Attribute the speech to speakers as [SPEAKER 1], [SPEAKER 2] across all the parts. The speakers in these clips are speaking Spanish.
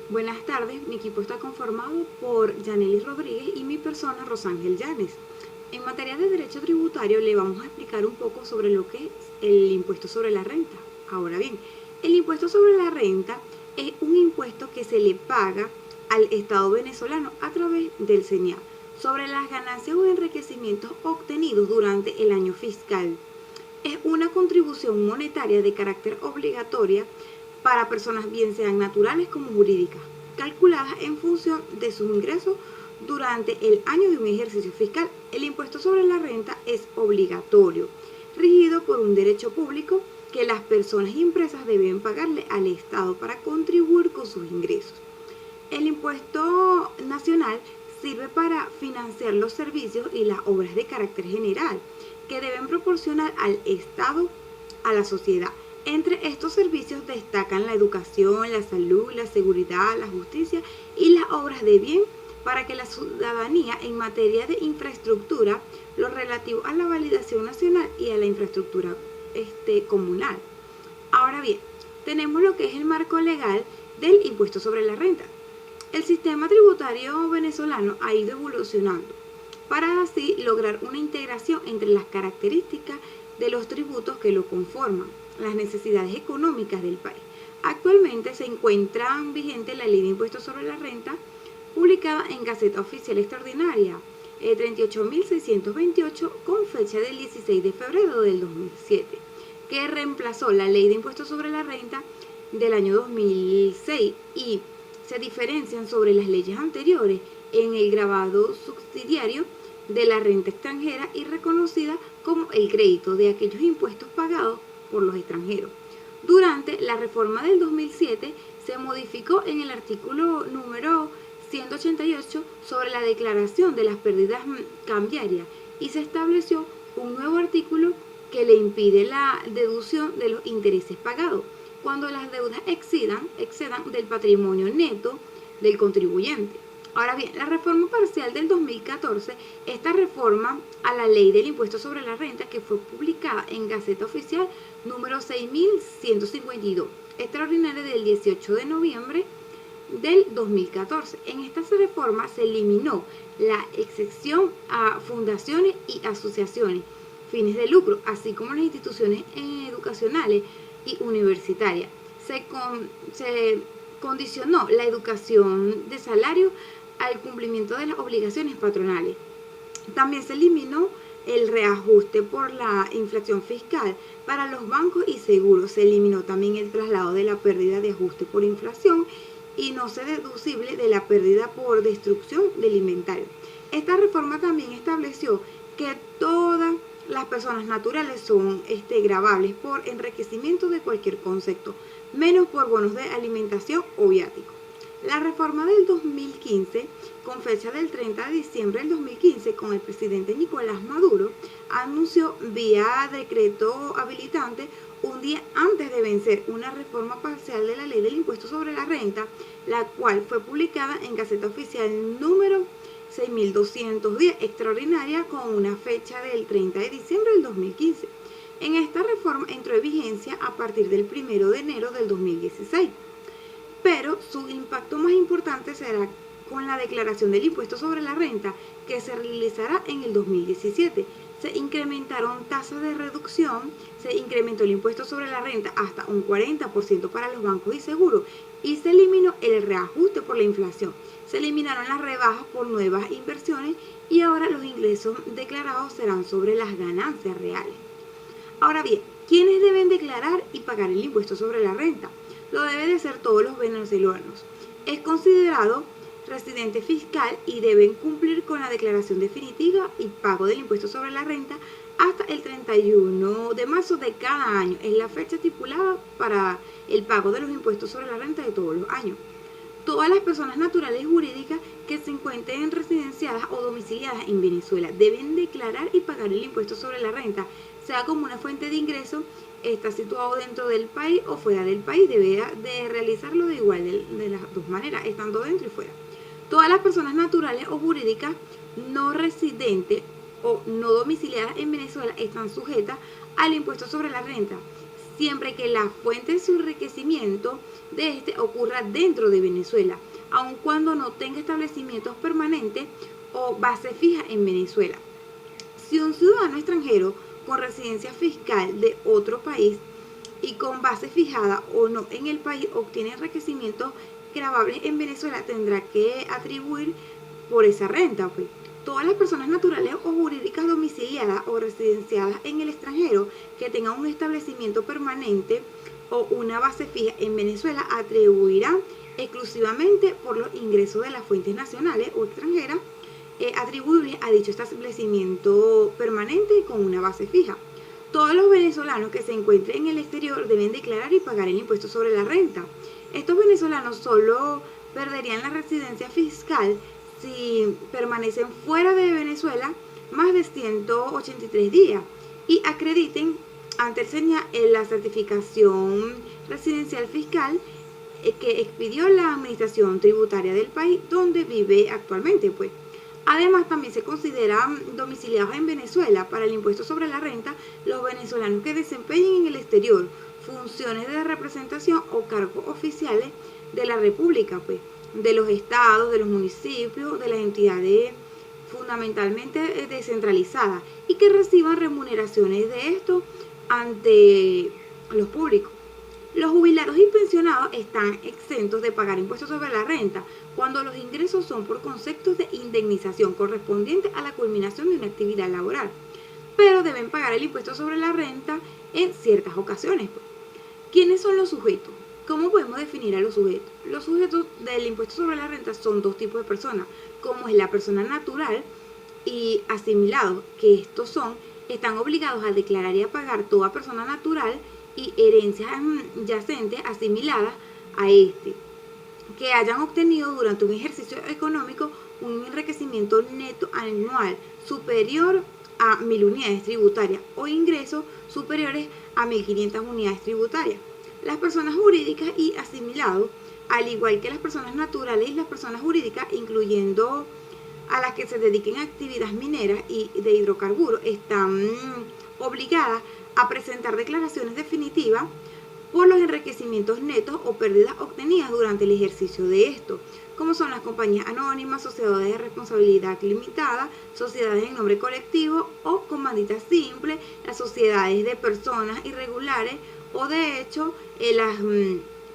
[SPEAKER 1] Buenas tardes, mi equipo está conformado por Yanelis Rodríguez y mi persona Rosángel Llanes. En materia de derecho tributario le vamos a explicar un poco sobre lo que es el impuesto sobre la renta. Ahora bien, el impuesto sobre la renta es un impuesto que se le paga al Estado venezolano a través del CENIAF sobre las ganancias o enriquecimientos obtenidos durante el año fiscal. Es una contribución monetaria de carácter obligatoria para personas bien sean naturales como jurídicas, calculadas en función de sus ingresos durante el año de un ejercicio fiscal. El impuesto sobre la renta es obligatorio, rigido por un derecho público que las personas y empresas deben pagarle al Estado para contribuir con sus ingresos. El impuesto nacional sirve para financiar los servicios y las obras de carácter general que deben proporcionar al Estado a la sociedad. Entre estos servicios destacan la educación, la salud, la seguridad, la justicia y las obras de bien para que la ciudadanía en materia de infraestructura, lo relativo a la validación nacional y a la infraestructura comunal. Ahora bien, tenemos lo que es el marco legal del impuesto sobre la renta. El sistema tributario venezolano ha ido evolucionando para así lograr una integración entre las características de los tributos que lo conforman, las necesidades económicas del país. Actualmente se encuentra vigente la Ley de Impuestos sobre la Renta, publicada en Gaceta Oficial Extraordinaria 38.628 con fecha del 16 de febrero del 2007, que reemplazó la Ley de Impuestos sobre la Renta del año 2006 y se diferencian sobre las leyes anteriores en el gravado subsidiario de la renta extranjera y reconocida como el crédito de aquellos impuestos pagados por los extranjeros. Durante la reforma del 2007 se modificó en el artículo número 188 sobre la declaración de las pérdidas cambiarias y se estableció un nuevo artículo que le impide la deducción de los intereses pagados cuando las deudas excedan del patrimonio neto del contribuyente. Ahora bien, la reforma parcial del 2014, esta reforma a la ley del impuesto sobre la renta que fue publicada en Gaceta Oficial número 6152, extraordinaria del 18 de noviembre del 2014. En esta reforma se eliminó la excepción a fundaciones y asociaciones, fines de lucro, así como las instituciones educacionales y universitarias. Se condicionó la educación de salario al cumplimiento de las obligaciones patronales. También se eliminó el reajuste por la inflación fiscal para los bancos y seguros. Se eliminó también el traslado de la pérdida de ajuste por inflación y no ser deducible de la pérdida por destrucción del inventario. Esta reforma también estableció que todas las personas naturales son gravables por enriquecimiento de cualquier concepto, menos por bonos de alimentación o viáticos. La reforma del 2015, con fecha del 30 de diciembre del 2015, con el presidente Nicolás Maduro, anunció vía decreto habilitante un día antes de vencer una reforma parcial de la ley del impuesto sobre la renta, la cual fue publicada en Gaceta Oficial número 6210, extraordinaria con una fecha del 30 de diciembre del 2015. En esta reforma entró en vigencia a partir del 1 de enero del 2016. Pero su impacto más importante será con la declaración del impuesto sobre la renta que se realizará en el 2017. Se incrementaron tasas de reducción, se incrementó el impuesto sobre la renta hasta un 40% para los bancos y seguros y se eliminó el reajuste por la inflación. Se eliminaron las rebajas por nuevas inversiones y ahora los ingresos declarados serán sobre las ganancias reales. Ahora bien, ¿quiénes deben declarar y pagar el impuesto sobre la renta? Lo deben de hacer todos los venezolanos. Es considerado residente fiscal y deben cumplir con la declaración definitiva y pago del impuesto sobre la renta hasta el 31 de marzo de cada año. Es la fecha estipulada para el pago de los impuestos sobre la renta de todos los años. Todas las personas naturales y jurídicas que se encuentren residenciadas o domiciliadas en Venezuela deben declarar y pagar el impuesto sobre la renta, sea como una fuente de ingreso, está situado dentro del país o fuera del país, debe de realizarlo de igual de las dos maneras, estando dentro y fuera. Todas las personas naturales o jurídicas no residentes o no domiciliadas en Venezuela están sujetas al impuesto sobre la renta, siempre que la fuente de su enriquecimiento de este ocurra dentro de Venezuela, aun cuando no tenga establecimientos permanentes o base fija en Venezuela. Si un ciudadano extranjero con residencia fiscal de otro país y con base fijada o no en el país obtiene enriquecimientos gravables en Venezuela, tendrá que atribuir por esa renta, pues. Todas las personas naturales o jurídicas domiciliadas o residenciadas en el extranjero que tengan un establecimiento permanente o una base fija en Venezuela atribuirán exclusivamente por los ingresos de las fuentes nacionales o extranjeras atribuibles a dicho establecimiento permanente con una base fija. Todos los venezolanos que se encuentren en el exterior deben declarar y pagar el impuesto sobre la renta. Estos venezolanos solo perderían la residencia fiscal si permanecen fuera de Venezuela más de 183 días y acrediten ante el SENA la certificación residencial fiscal que expidió la administración tributaria del país donde vive actualmente, pues. Además, también se consideran domiciliados en Venezuela para el impuesto sobre la renta los venezolanos que desempeñen en el exterior funciones de representación o cargos oficiales de la República, pues, de los estados, de los municipios, de las entidades fundamentalmente descentralizadas y que reciban remuneraciones de esto ante los públicos. Los jubilados y pensionados están exentos de pagar impuestos sobre la renta cuando los ingresos son por conceptos de indemnización correspondientes a la culminación de una actividad laboral, pero deben pagar el impuesto sobre la renta en ciertas ocasiones, pues. ¿Quiénes son los sujetos? ¿Cómo podemos definir a los sujetos? Los sujetos del impuesto sobre la renta son dos tipos de personas, como es la persona natural y asimilados, que estos están obligados a declarar y a pagar toda persona natural y herencias yacentes asimiladas a que hayan obtenido durante un ejercicio económico un enriquecimiento neto anual superior a 1.000 unidades tributarias o ingresos superiores a 1.500 unidades tributarias. Las personas jurídicas y asimilados, al igual que las personas naturales y las personas jurídicas, incluyendo a las que se dediquen a actividades mineras y de hidrocarburos, están obligadas a presentar declaraciones definitivas por los enriquecimientos netos o pérdidas obtenidas durante el ejercicio de esto, como son las compañías anónimas, sociedades de responsabilidad limitada, sociedades en nombre colectivo o comanditas simples, las sociedades de personas irregulares o de hecho las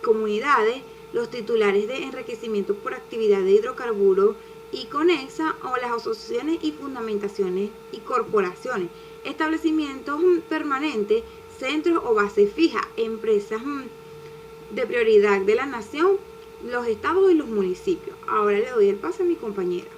[SPEAKER 1] comunidades, los titulares de enriquecimiento por actividad de hidrocarburos y conexa o las asociaciones y fundamentaciones y corporaciones, establecimientos permanentes, centros o bases fijas, empresas de prioridad de la nación, los estados y los municipios. Ahora le doy el pase a mi compañera.